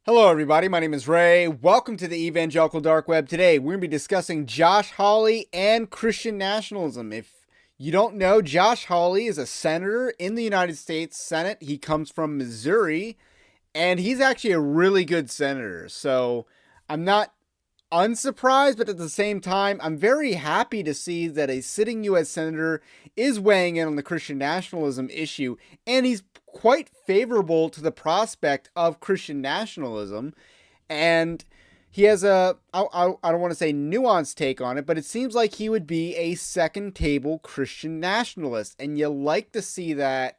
Hello, everybody. My name is Ray. Welcome to the Evangelical Dark Web. Today, we're going to be discussing Josh Hawley and Christian nationalism. If you don't know, Josh Hawley is a senator in the United States Senate. He comes from Missouri, and he's actually a really good senator. So I'm not unsurprised, but at the same time, I'm very happy to see that a sitting U.S. Senator is weighing in on the Christian nationalism issue, and he's quite favorable to the prospect of Christian nationalism. And he has I don't want to say nuanced take on it, but it seems like he would be a second table Christian nationalist. And you like to see that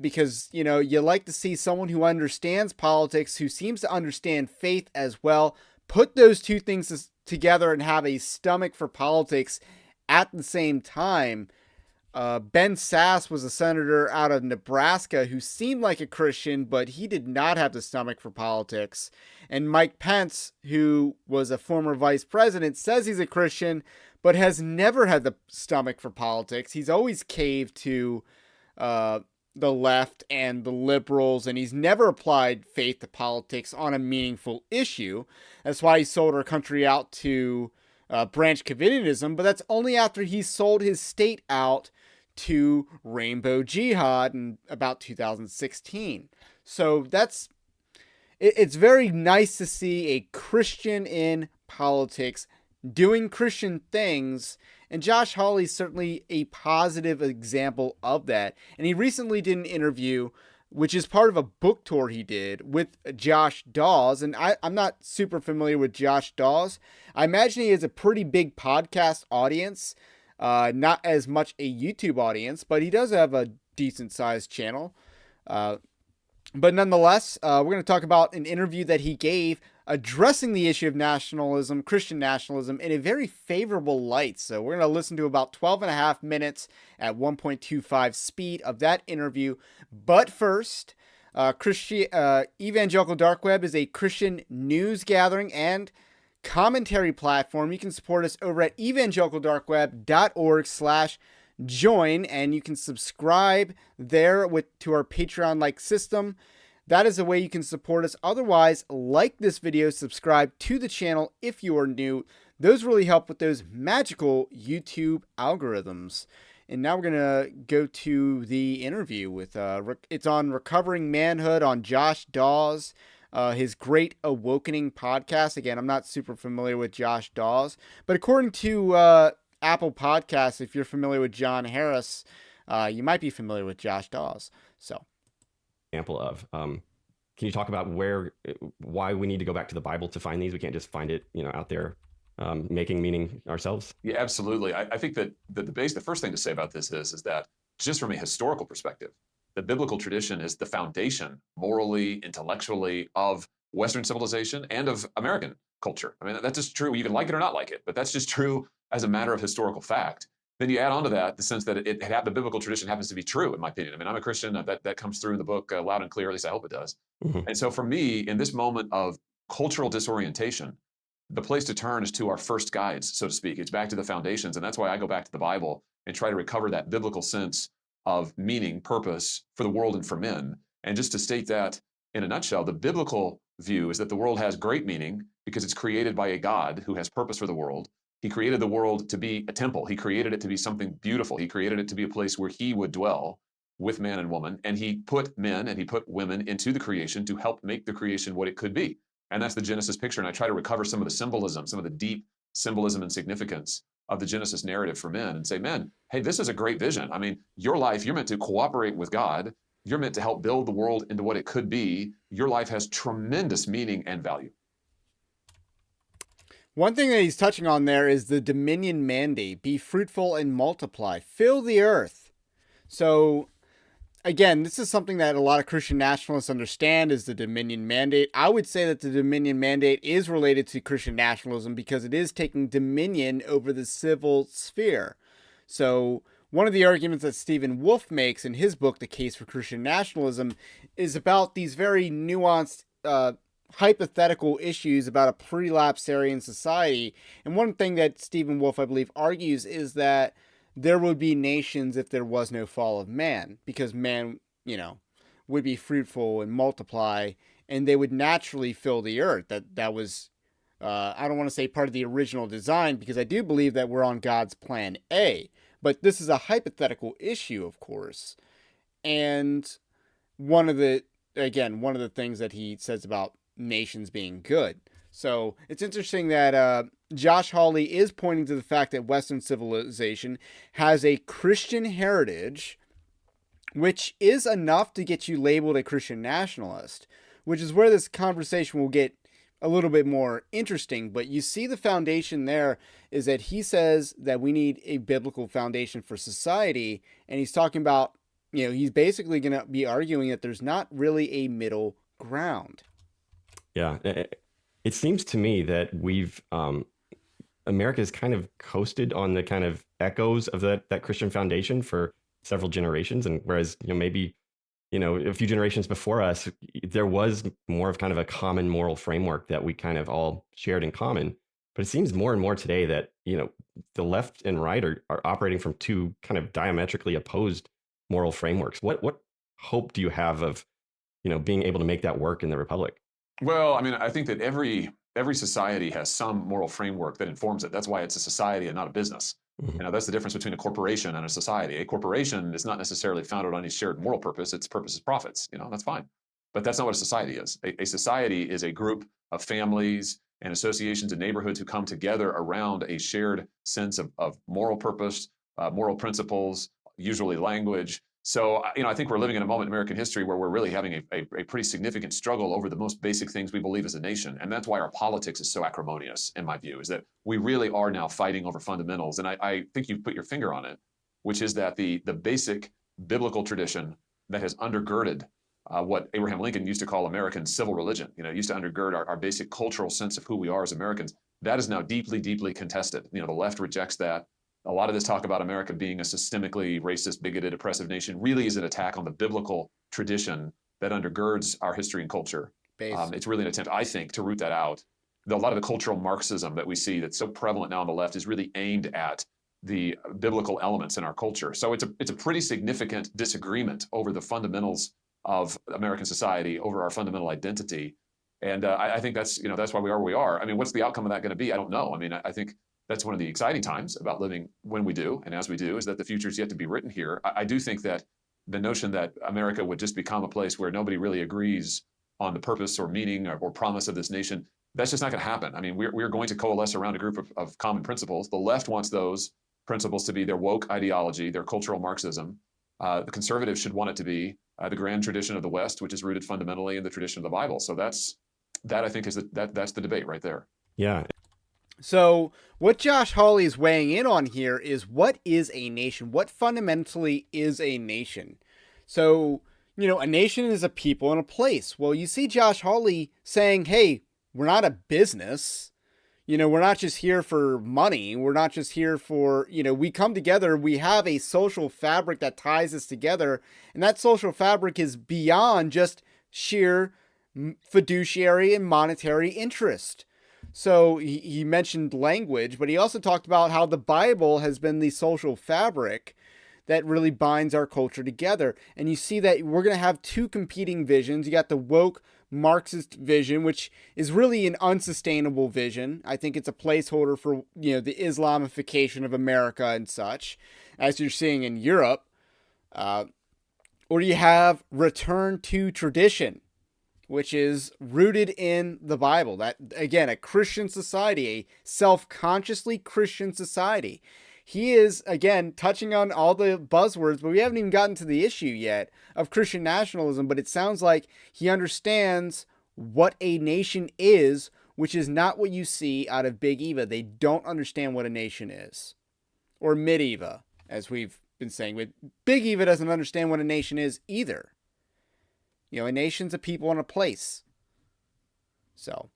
because, you like to see someone who understands politics, who seems to understand faith as well, put those two things together and have a stomach for politics at the same time. Ben Sass was a senator out of Nebraska who seemed like a Christian, but he did not have the stomach for politics. And Mike Pence, who was a former vice president, says he's a Christian, but has never had the stomach for politics. He's always caved to the left and the liberals, and he's never applied faith to politics on a meaningful issue. That's why he sold our country out to branch Covidianism, but that's only after he sold his state out to Rainbow Jihad in about 2016. So it's very nice to see a Christian in politics doing Christian things, and Josh Hawley is certainly a positive example of that. And he recently did an interview, which is part of a book tour he did with Josh Dawes. And I'm not super familiar with Josh Dawes. I imagine he has a pretty big podcast audience, not as much a YouTube audience, but he does have a decent sized channel. But nonetheless, we're going to talk about an interview that he gave addressing the issue of nationalism, Christian nationalism, in a very favorable light. So we're going to listen to about 12 and a half minutes at 1.25 speed of that interview. But first, Evangelical Dark Web is a Christian news gathering and commentary platform. You can support us over at evangelicaldarkweb.org/join, and you can subscribe there to our Patreon-like system. That is a way you can support us. Otherwise, like this video, subscribe to the channel if you are new. Those really help with those magical YouTube algorithms. And now we're going to go to the interview with, it's on Recovering Manhood on Josh Dawes, his Great Awakening podcast. Again, I'm not super familiar with Josh Dawes, but according to Apple Podcasts, if you're familiar with John Harris, you might be familiar with Josh Dawes. So. Example of. Can you talk about why we need to go back to the Bible to find these? We can't just find it, out there, making meaning ourselves. Yeah, absolutely. I think that the first thing to say about this is that just from a historical perspective, the biblical tradition is the foundation, morally, intellectually, of Western civilization and of American culture. I mean, that's just true. You can like it or not like it, but that's just true as a matter of historical fact. Then you add on to that the sense that the biblical tradition happens to be true, in my opinion. I mean, I'm a Christian. That comes through in the book loud and clear, at least I hope it does. Mm-hmm. And so for me, in this moment of cultural disorientation, the place to turn is to our first guides, so to speak. It's back to the foundations. And that's why I go back to the Bible and try to recover that biblical sense of meaning, purpose for the world and for men. And just to state that in a nutshell, the biblical view is that the world has great meaning because it's created by a God who has purpose for the world. He created the world to be a temple. He created it to be something beautiful. He created it to be a place where he would dwell with man and woman. And he put men and he put women into the creation to help make the creation what it could be. And that's the Genesis picture. And I try to recover some of the symbolism, some of the deep symbolism and significance of the Genesis narrative for men and say, men, hey, this is a great vision. I mean, your life, you're meant to cooperate with God. You're meant to help build the world into what it could be. Your life has tremendous meaning and value. One thing that he's touching on there is the dominion mandate. Be fruitful and multiply. Fill the earth. So, again, this is something that a lot of Christian nationalists understand is the dominion mandate. I would say that the dominion mandate is related to Christian nationalism because it is taking dominion over the civil sphere. So, one of the arguments that Stephen Wolfe makes in his book, The Case for Christian Nationalism, is about these very nuanced hypothetical issues about a pre-lapsarian society. And one thing that Stephen Wolfe, I believe, argues is that there would be nations if there was no fall of man, because man, would be fruitful and multiply and they would naturally fill the earth. That was, I don't want to say part of the original design, because I do believe that we're on God's plan A. But this is a hypothetical issue, of course. And one of the things that he says about nations being good. So it's interesting that Josh Hawley is pointing to the fact that Western civilization has a Christian heritage, which is enough to get you labeled a Christian nationalist, which is where this conversation will get a little bit more interesting. But you see the foundation there is that he says that we need a biblical foundation for society, and he's talking about, he's basically going to be arguing that there's not really a middle ground. Yeah, it seems to me that America's kind of coasted on the kind of echoes of that Christian foundation for several generations, and whereas maybe a few generations before us, there was more of kind of a common moral framework that we kind of all shared in common. But it seems more and more today that the left and right are operating from two kind of diametrically opposed moral frameworks. What hope do you have of being able to make that work in the Republic? Well, I mean, I think that every society has some moral framework that informs it. That's why it's a society and not a business. Mm-hmm. That's the difference between a corporation and a society. A corporation is not necessarily founded on a shared moral purpose. Its purpose is profits. That's fine. But that's not what a society is. A society is a group of families and associations and neighborhoods who come together around a shared sense of moral purpose, moral principles, usually language. So, I think we're living in a moment in American history where we're really having a pretty significant struggle over the most basic things we believe as a nation. And that's why our politics is so acrimonious, in my view, is that we really are now fighting over fundamentals. And I think you've put your finger on it, which is that the basic biblical tradition that has undergirded what Abraham Lincoln used to call American civil religion, used to undergird our basic cultural sense of who we are as Americans, that is now deeply, deeply contested. The left rejects that. A lot of this talk about America being a systemically racist, bigoted, oppressive nation really is an attack on the biblical tradition that undergirds our history and culture. It's really an attempt, I think, to root that out. A lot of the cultural Marxism that we see that's so prevalent now on the left is really aimed at the biblical elements in our culture. So it's a pretty significant disagreement over the fundamentals of American society, over our fundamental identity. And I think that's why we are where we are. I mean, what's the outcome of that going to be? I don't know. I mean, I think that's one of the exciting times about living when we do and as we do, is that the future is yet to be written here. I do think that the notion that America would just become a place where nobody really agrees on the purpose or meaning or promise of this nation, that's just not going to happen. I mean, we're going to coalesce around a group of common principles. The left wants those principles to be their woke ideology, their cultural Marxism. The conservatives should want it to be the grand tradition of the West, which is rooted fundamentally in the tradition of the Bible. So that I think is that's the debate right there. Yeah. So what Josh Hawley is weighing in on here is, what is a nation? What fundamentally is a nation? So, a nation is a people and a place. Well, you see Josh Hawley saying, hey, we're not a business. We're not just here for money. We're not just here for, we come together. We have a social fabric that ties us together. And that social fabric is beyond just sheer fiduciary and monetary interest. So he mentioned language, but he also talked about how the Bible has been the social fabric that really binds our culture together. And you see that we're going to have two competing visions. You got the woke Marxist vision, which is really an unsustainable vision. I think it's a placeholder for, the Islamification of America and such, as you're seeing in Europe. Or you have return to tradition, which is rooted in the Bible. That, again, a Christian society, a self-consciously Christian society. He is, again, touching on all the buzzwords, but we haven't even gotten to the issue yet of Christian nationalism, but it sounds like he understands what a nation is, which is not what you see out of Big Eva. They don't understand what a nation is. Or Mid-Eva, as we've been saying. But Big Eva doesn't understand what a nation is either. A nation's a people and a place. So.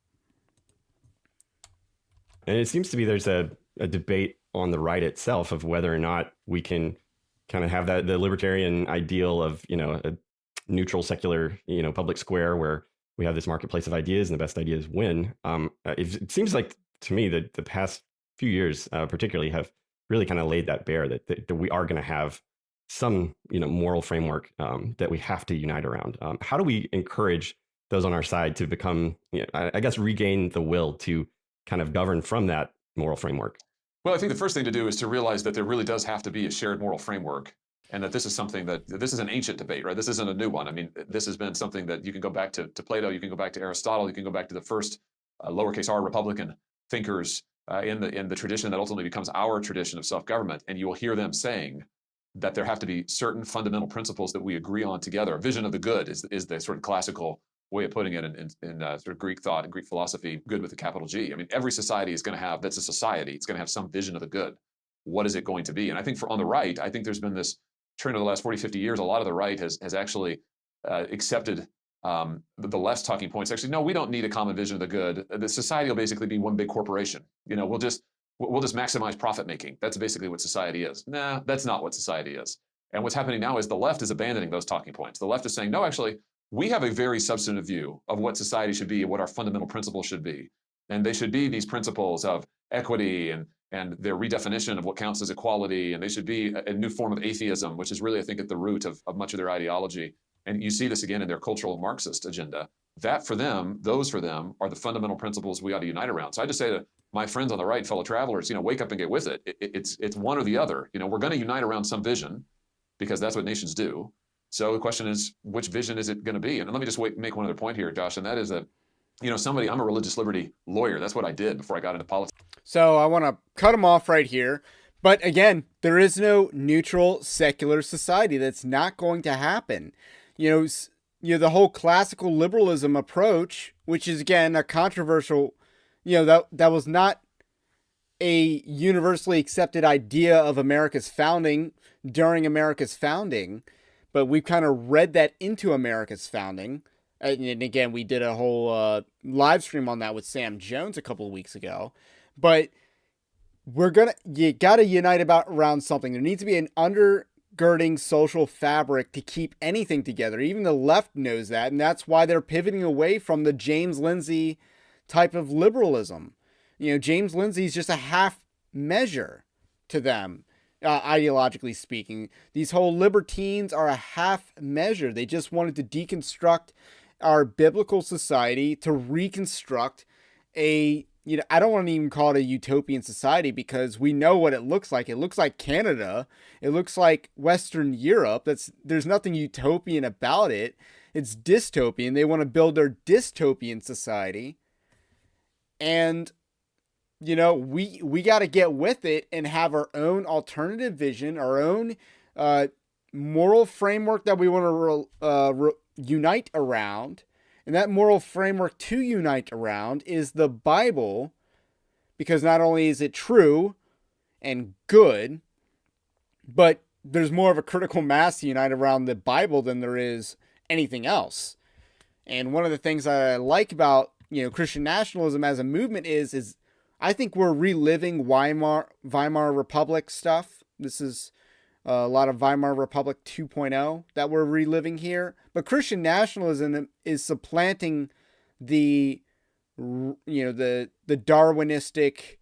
And it seems to be there's a debate on the right itself of whether or not we can kind of have the libertarian ideal of, a neutral, secular, public square where we have this marketplace of ideas and the best ideas win. It seems like to me that the past few years particularly have really kind of laid that bare, that we are going to have some moral framework that we have to unite around. How do we encourage those on our side to become, I guess, regain the will to kind of govern from that moral framework? Well, I think the first thing to do is to realize that there really does have to be a shared moral framework, and that this is something that this is an ancient debate, right? This isn't a new one. I mean, this has been something that you can go back to Plato, you can go back to Aristotle, you can go back to the first lowercase r Republican thinkers in the tradition that ultimately becomes our tradition of self-government, and you will hear them saying that there have to be certain fundamental principles that we agree on together. A vision of the good is the sort of classical way of putting it in sort of Greek thought and Greek philosophy, good with a capital G. I mean, every society is going to have, that's a society, it's going to have some vision of the good. What is it going to be? And I think on the right, I think there's been this trend over the last 40, 50 years. A lot of the right has actually accepted the left's talking points. Actually, no, we don't need a common vision of the good. The society will basically be one big corporation. We'll just maximize profit making. That's basically what society is. Nah, that's not what society is. And what's happening now is the left is abandoning those talking points. The left is saying, no, actually, we have a very substantive view of what society should be and what our fundamental principles should be. And they should be these principles of equity and their redefinition of what counts as equality. And they should be a new form of atheism, which is really, I think, at the root of much of their ideology. And you see this again in their cultural Marxist agenda. That for them, those for them, are the fundamental principles we ought to unite around. So I just say to my friends on the right, fellow travelers, wake up and get with it. It's one or the other. We're going to unite around some vision because that's what nations do. So the question is, which vision is it going to be? And let me just make one other point here, Josh, and that is that, I'm a religious liberty lawyer. That's what I did before I got into politics. So I want to cut him off right here. But again, there is no neutral secular society. That's not going to happen. The whole classical liberalism approach, which is again a controversial, that was not a universally accepted idea of America's founding during America's founding, but we've kind of read that into America's founding. And again, we did a whole live stream on that with Sam Jones a couple of weeks ago. But you got to unite around something. There needs to be an undergirding social fabric to keep anything together. Even the left knows that, and that's why they're pivoting away from the James Lindsay type of liberalism. James Lindsay's just a half measure to them, ideologically speaking. These whole libertines are a half measure. They just wanted to deconstruct our biblical society to reconstruct I don't want to even call it a utopian society because we know what it looks like. It looks like Canada. It looks like Western Europe. There's nothing utopian about it. It's dystopian. They want to build their dystopian society. And we got to get with it and have our own alternative vision, our own moral framework that we want to unite around. And that moral framework to unite around is the Bible, because not only is it true and good, but there's more of a critical mass to unite around the Bible than there is anything else. And one of the things I like about Christian nationalism as a movement is I think we're reliving Weimar Republic stuff. This is a lot of Weimar Republic 2.0 that we're reliving here. But Christian nationalism is supplanting the Darwinistic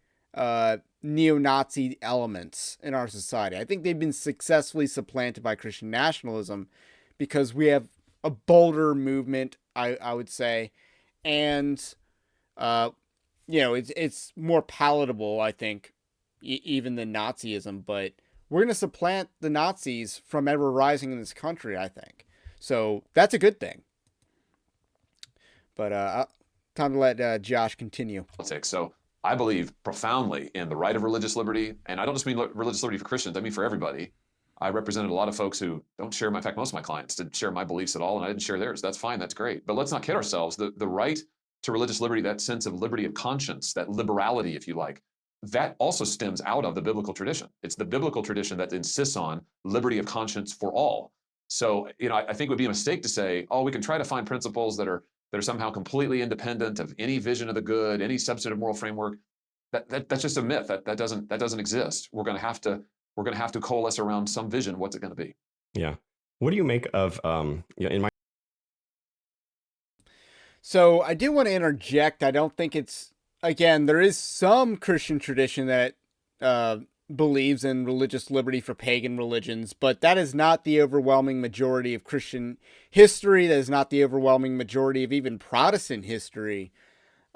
neo-Nazi elements in our society. I think they've been successfully supplanted by Christian nationalism because we have a bolder movement, I would say, and it's more palatable, I think, even than Nazism. But we're going to supplant the Nazis from ever rising in this country, I think. So that's a good thing. But time to let Josh continue. So I believe profoundly in the right of religious liberty. And I don't just mean religious liberty for Christians. I mean for everybody. I represented a lot of folks who don't share in fact, most of my clients didn't share my beliefs at all, and I didn't share theirs. That's fine. That's great. But let's not kid ourselves. The right to religious liberty, that sense of liberty of conscience, that liberality, if you like, that also stems out of the biblical tradition. It's the biblical tradition that insists on liberty of conscience for all. So, I think it would be a mistake to say, we can try to find principles that are somehow completely independent of any vision of the good, any substantive moral framework. That's just a myth. That doesn't exist. We're going to have to coalesce around some vision. What's it going to be? Yeah. What do you make of in my? So I do want to interject. I don't think it's, again, there is some Christian tradition that believes in religious liberty for pagan religions, but that is not the overwhelming majority of Christian history. That is not the overwhelming majority of even Protestant history.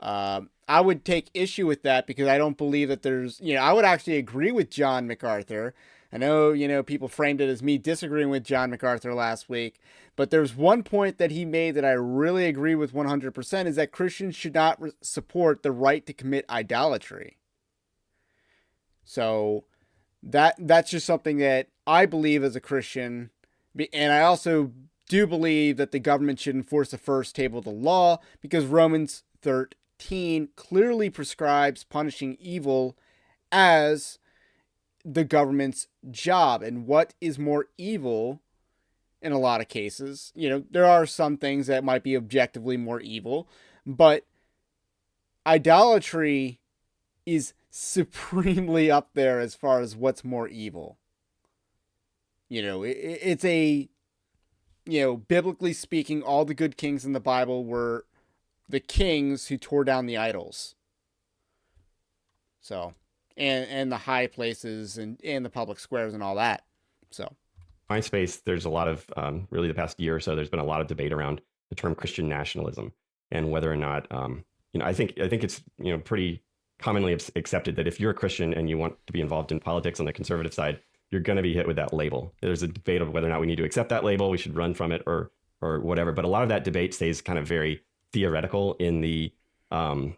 I would take issue with that because I don't believe that there's, I would actually agree with John MacArthur. I know, people framed it as me disagreeing with John MacArthur last week, but there's one point that he made that I really agree with 100% is that Christians should not support the right to commit idolatry. So that's just something that I believe as a Christian, and I also do believe that the government should enforce the first table of the law because Romans 13 clearly prescribes punishing evil as the government's job. And what is more evil in a lot of cases? There are some things that might be objectively more evil, but idolatry is supremely up there as far as what's more evil. It's a, biblically speaking, all the good kings in the Bible were the kings who tore down the idols. So, and the high places and the public squares and all that. So, my space, there's a lot of, really the past year or so, there's been a lot of debate around the term Christian nationalism and whether or not, I think it's, pretty commonly accepted that if you're a Christian and you want to be involved in politics on the conservative side, you're going to be hit with that label. There's a debate of whether or not we need to accept that label, we should run from it or whatever. But a lot of that debate stays kind of very theoretical in the kind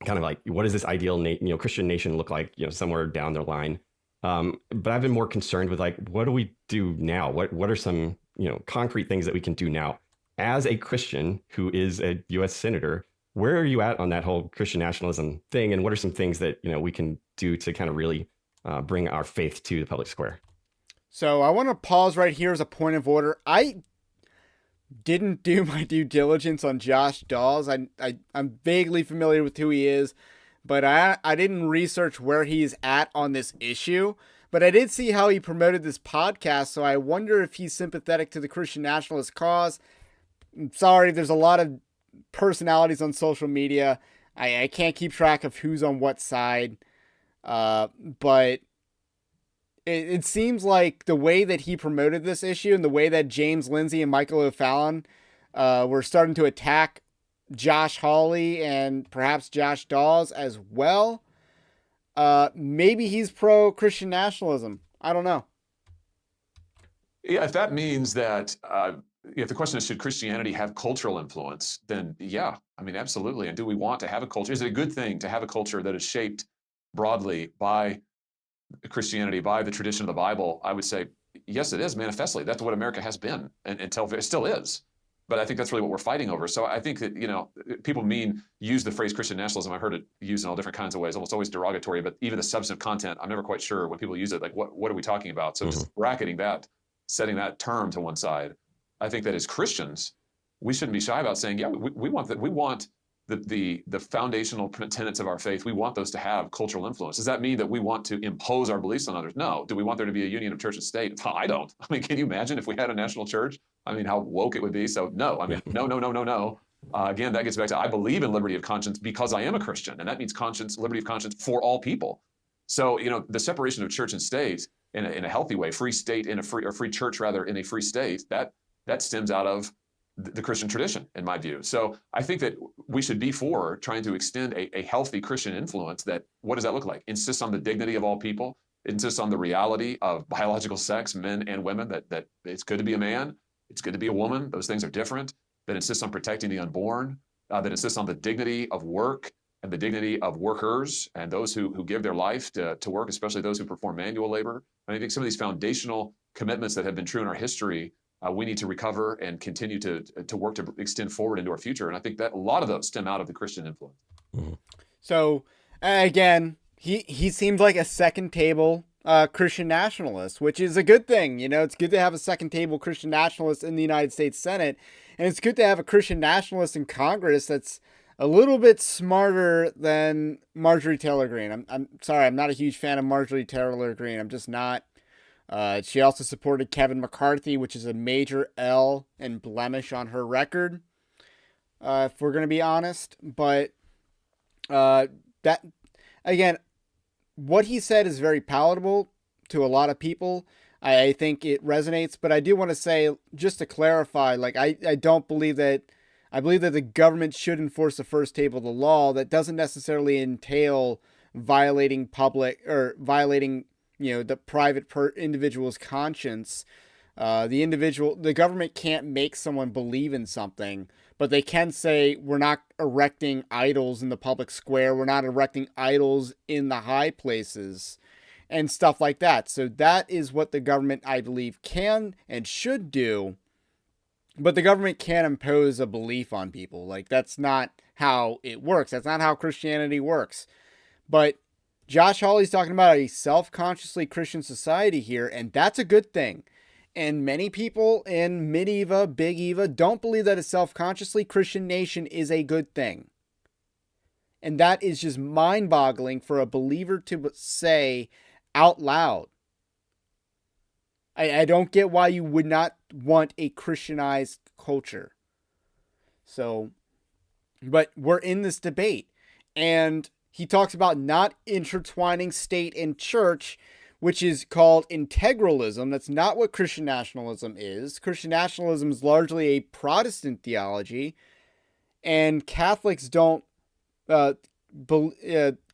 of like, what does this ideal Christian nation look like, somewhere down the line. But I've been more concerned with like, what do we do now? What are some, concrete things that we can do now? As a Christian who is a U.S. senator, where are you at on that whole Christian nationalism thing? And what are some things that, we can do to kind of really bring our faith to the public square? So I want to pause right here as a point of order. I didn't do my due diligence on Josh Dawes. I'm vaguely familiar with who he is, but I didn't research where he's at on this issue. But I did see how he promoted this podcast, so I wonder if he's sympathetic to the Christian nationalist cause. I'm sorry, there's a lot of personalities on social media. I can't keep track of who's on what side, but it seems like the way that he promoted this issue and the way that James Lindsay and Michael O'Fallon were starting to attack Josh Hawley and perhaps Josh Dawes as well. Maybe he's pro-Christian nationalism. I don't know. Yeah, if that means that, if the question is, should Christianity have cultural influence, then yeah, I mean, absolutely. And do we want to have a culture? Is it a good thing to have a culture that is shaped broadly by Christianity, by the tradition of the Bible? I would say, yes, it is, manifestly. That's what America has been and until it still is. But I think that's really what we're fighting over. So I think that, people use the phrase Christian nationalism. I've heard it used in all different kinds of ways, almost always derogatory, but even the substantive content, I'm never quite sure when people use it, like what are we talking about? So just bracketing that, setting that term to one side, I think that as Christians, we shouldn't be shy about saying, yeah, we want that. We want the foundational tenets of our faith. We want those to have cultural influence. Does that mean that we want to impose our beliefs on others? No. Do we want there to be a union of church and state? I don't. I mean, can you imagine if we had a national church? I mean, how woke it would be. So no, I mean, no. Again, that gets back to, I believe in liberty of conscience because I am a Christian, and that means liberty of conscience for all people. So, the separation of church and state in a healthy way, free state in a free church rather in a free state, that stems out of the Christian tradition, in my view. So I think that we should be for trying to extend a healthy Christian influence. That, what does that look like? Insists on the dignity of all people, insists on the reality of biological sex, men and women, that it's good to be a man, it's good to be a woman, those things are different, that insists on protecting the unborn, that insists on the dignity of work and the dignity of workers and those who give their life to work, especially those who perform manual labor. And I think some of these foundational commitments that have been true in our history, we need to recover and continue to work to extend forward into our future. And I think that a lot of those stem out of the Christian influence. Mm-hmm. So again, he seems like a second table Christian nationalist, which is a good thing. It's good to have a second table Christian nationalist in the United States Senate. And it's good to have a Christian nationalist in Congress that's a little bit smarter than Marjorie Taylor Greene. I'm sorry, I'm not a huge fan of Marjorie Taylor Greene. I'm just not. She also supported Kevin McCarthy, which is a major L and blemish on her record, if we're going to be honest. But that, again, what he said is very palatable to a lot of people. I think it resonates, but I do want to say, just to clarify, like, I don't believe that, I believe that the government should enforce the first table of the law. That doesn't necessarily entail violating public, or violating, the private individual's conscience. The government can't make someone believe in something, but they can say, we're not erecting idols in the public square. We're not erecting idols in the high places and stuff like that. So that is what the government, I believe, can and should do. But the government can't impose a belief on people. Like, that's not how it works. That's not how Christianity works. But Josh Hawley's talking about a self-consciously Christian society here, and that's a good thing. And many people in Mid-Eva, Big Eva, don't believe that a self-consciously Christian nation is a good thing. And that is just mind-boggling for a believer to say out loud. I don't get why you would not want a Christianized culture. So, but we're in this debate. And he talks about not intertwining state and church, which is called integralism. That's not what Christian nationalism is. Christian nationalism is largely a Protestant theology, and Catholics don't.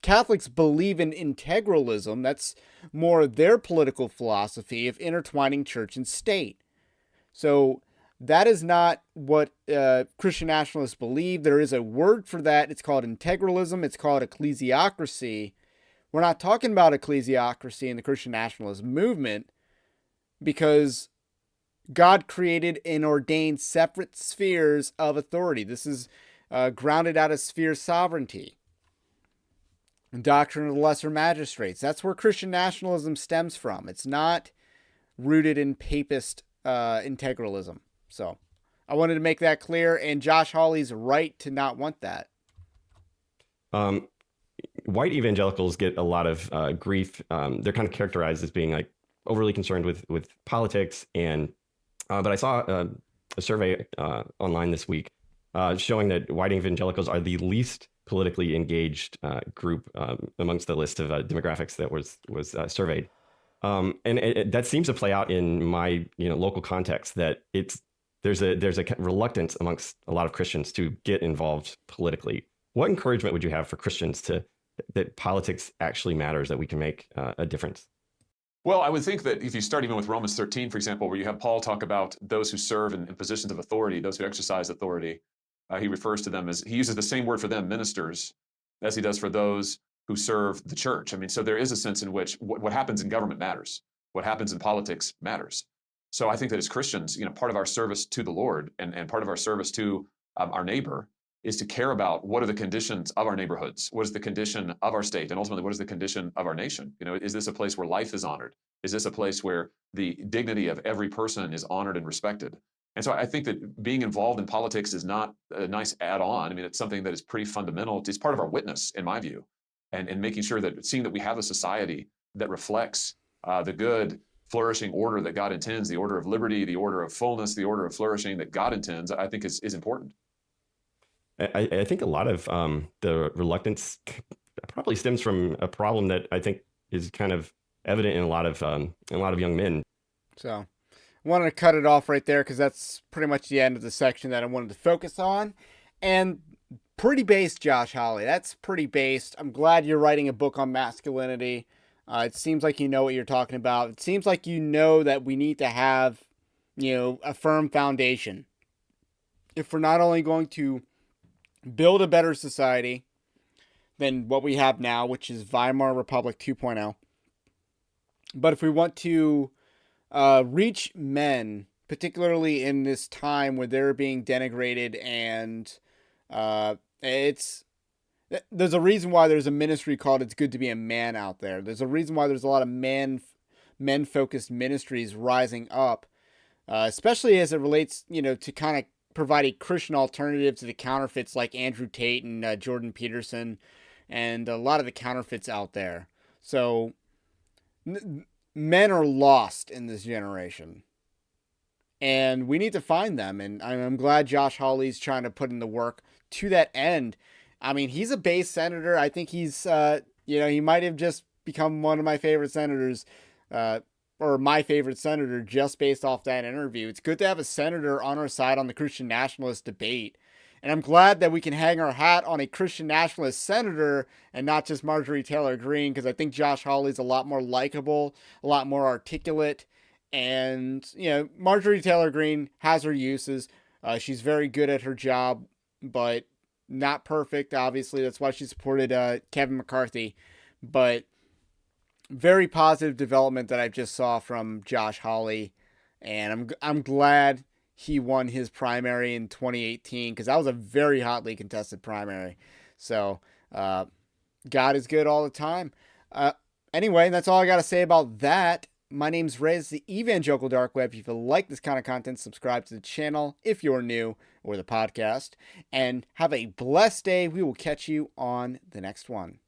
Catholics believe in integralism. That's more their political philosophy of intertwining church and state. So that is not what Christian nationalists believe. There is a word for that. It's called integralism. It's called ecclesiocracy. We're not talking about ecclesiocracy in the Christian nationalist movement, because God created and ordained separate spheres of authority. This is grounded out of sphere sovereignty. Doctrine of the lesser magistrates. That's where Christian nationalism stems from. It's not rooted in papist integralism. So I wanted to make that clear, and Josh Hawley's right to not want that. White evangelicals get a lot of grief. They're kind of characterized as being like overly concerned with politics, and but I saw a survey online this week showing that white evangelicals are the least politically engaged group amongst the list of demographics that was surveyed, and that seems to play out in my local context. That there's a reluctance amongst a lot of Christians to get involved politically. What encouragement would you have for Christians that politics actually matters, that we can make a difference? Well, I would think that if you start even with Romans 13, for example, where you have Paul talk about those who serve in positions of authority, those who exercise authority, he refers to them as, he uses the same word for them, ministers, as he does for those who serve the church. I mean, so there is a sense in which what happens in government matters. What happens in politics matters. So I think that as Christians, part of our service to the Lord and part of our service to our neighbor is to care about what are the conditions of our neighborhoods, what is the condition of our state, and ultimately what is the condition of our nation. Is this a place where life is honored? Is this a place where the dignity of every person is honored and respected? And so I think that being involved in politics is not a nice add-on. I mean, it's something that is pretty fundamental. It's part of our witness, in my view, and making sure that, seeing that we have a society that reflects the good, flourishing order that God intends, the order of liberty, the order of fullness, the order of flourishing that God intends, I think is important. I think a lot of the reluctance probably stems from a problem that I think is kind of evident in a lot of young men. So I wanted to cut it off right there because that's pretty much the end of the section that I wanted to focus on. And pretty based, Josh Hawley. That's pretty based. I'm glad you're writing a book on masculinity. It seems like you know what you're talking about. It seems like you know that we need to have, a firm foundation. If we're not only going to build a better society than what we have now, which is Weimar Republic 2.0, but if we want to reach men, particularly in this time where they're being denigrated, and there's a reason why there's a ministry called It's Good to Be a Man out there. There's a reason why there's a lot of men-focused ministries rising up, especially as it relates, to kind of provide a Christian alternative to the counterfeits like Andrew Tate and Jordan Peterson and a lot of the counterfeits out there. So men are lost in this generation, and we need to find them. And I'm glad Josh Hawley's trying to put in the work to that end. I mean, he's a base senator. I think he's, he might have just become one of my favorite senators, or my favorite senator, just based off that interview. It's good to have a senator on our side on the Christian nationalist debate. And I'm glad that we can hang our hat on a Christian nationalist senator and not just Marjorie Taylor Greene, because I think Josh Hawley's a lot more likable, a lot more articulate. And, Marjorie Taylor Greene has her uses. She's very good at her job, but not perfect, obviously. That's why she supported Kevin McCarthy. But very positive development that I just saw from Josh Hawley. And I'm glad he won his primary in 2018, because that was a very hotly contested primary. So God is good all the time. Anyway, that's all I got to say about that. My name's Ray. It's the Evangelical Dark Web. If you like this kind of content, subscribe to the channel if you're new, or the podcast. And have a blessed day. We will catch you on the next one.